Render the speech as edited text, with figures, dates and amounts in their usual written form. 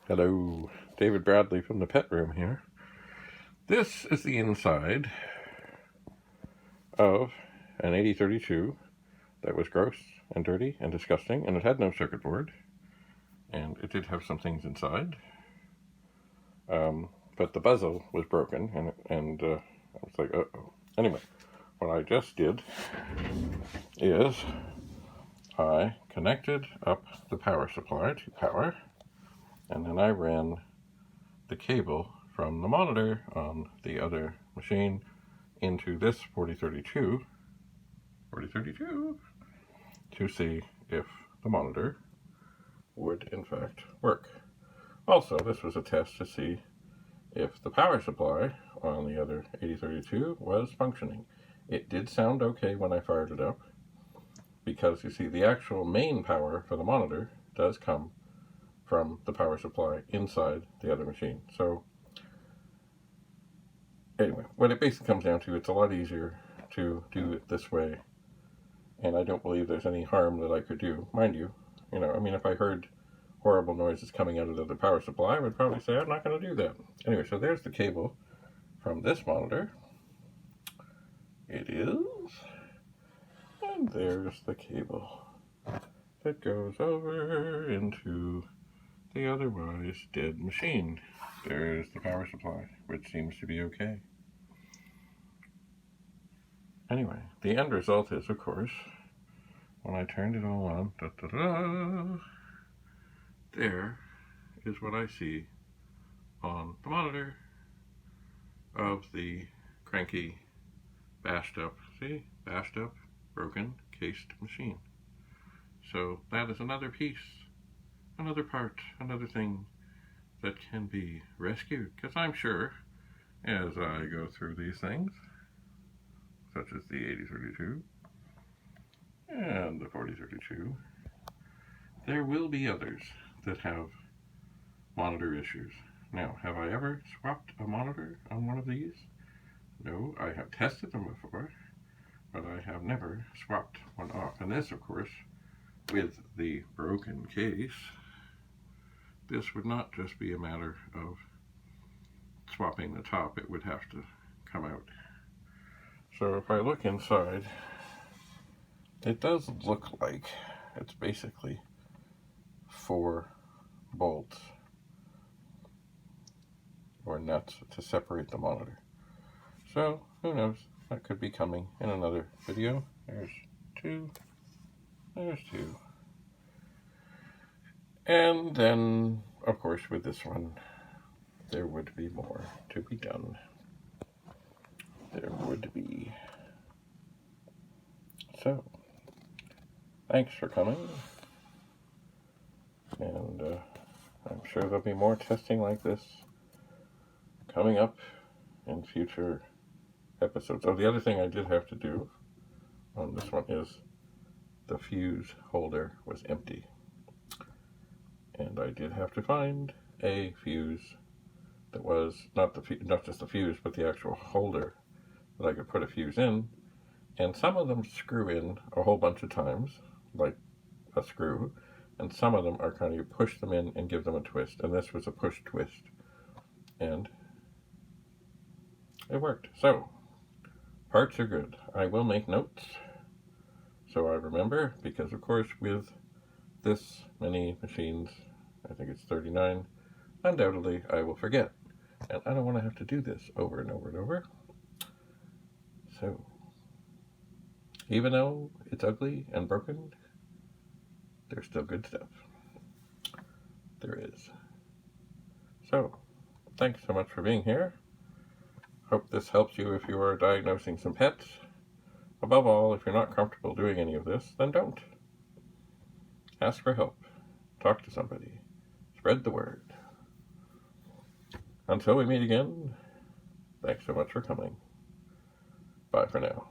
Hello, David Bradley from the pet room here. This is the inside of an 8032 that was gross and dirty and disgusting, and it had no circuit board, and it did have some things inside, but the bezel was broken, and I was like, uh-oh. Anyway, what I just did is I connected up the power supply to power, and then I ran the cable from the monitor on the other machine into this 4032 to see if the monitor would in fact work. Also, this was a test to see if the power supply on the other 8032 was functioning. It did sound okay when I fired it up, because you see the actual main power for the monitor does come from the power supply inside the other machine. So anyway, what it basically comes down to, it's a lot easier to do it this way, and I don't believe there's any harm that I could do. Mind you, I mean, if I heard horrible noises coming out of the power supply, I would probably say I'm not going to do that. Anyway, so there's the cable from this monitor. It is. And there's the cable that goes over into the otherwise dead machine. There's the power supply, which seems to be okay. Anyway, the end result is, of course, when I turned it all on, there is what I see on the monitor of the cranky, bashed up, broken, cased machine. So that is another piece, another part, another thing that can be rescued. Because I'm sure, as I go through these things, such as the 8032 and the 4032, there will be others that have monitor issues. Now, have I ever swapped a monitor on one of these? No, I have tested them before, but I have never swapped one off. And this, of course, with the broken case, this would not just be a matter of swapping the top, it would have to come out. So if I look inside, it does look like it's basically 4 bolts or nuts to separate the monitor. So who knows, that could be coming in another video. There's 2. And then, of course, with this one, there would be more to be done. There would be. So, thanks for coming. And I'm sure there'll be more testing like this coming up in future episodes. Oh, the other thing I did have to do on this one is the fuse holder was empty. And I did have to find a fuse that was not just the fuse, but the actual holder that I could put a fuse in. And some of them screw in a whole bunch of times, like a screw, and some of them are kind of, you push them in and give them a twist. And this was a push twist. And it worked. So, parts are good. I will make notes so I remember, because of course with this many machines, I think it's 39, undoubtedly I will forget. And I don't want to have to do this over and over and over. So, even though it's ugly and broken, there's still good stuff. There is. So, thanks so much for being here. Hope this helps you if you are diagnosing some pets. Above all, if you're not comfortable doing any of this, then don't. Ask for help. Talk to somebody. Spread the word. Until we meet again, thanks so much for coming. Bye for now.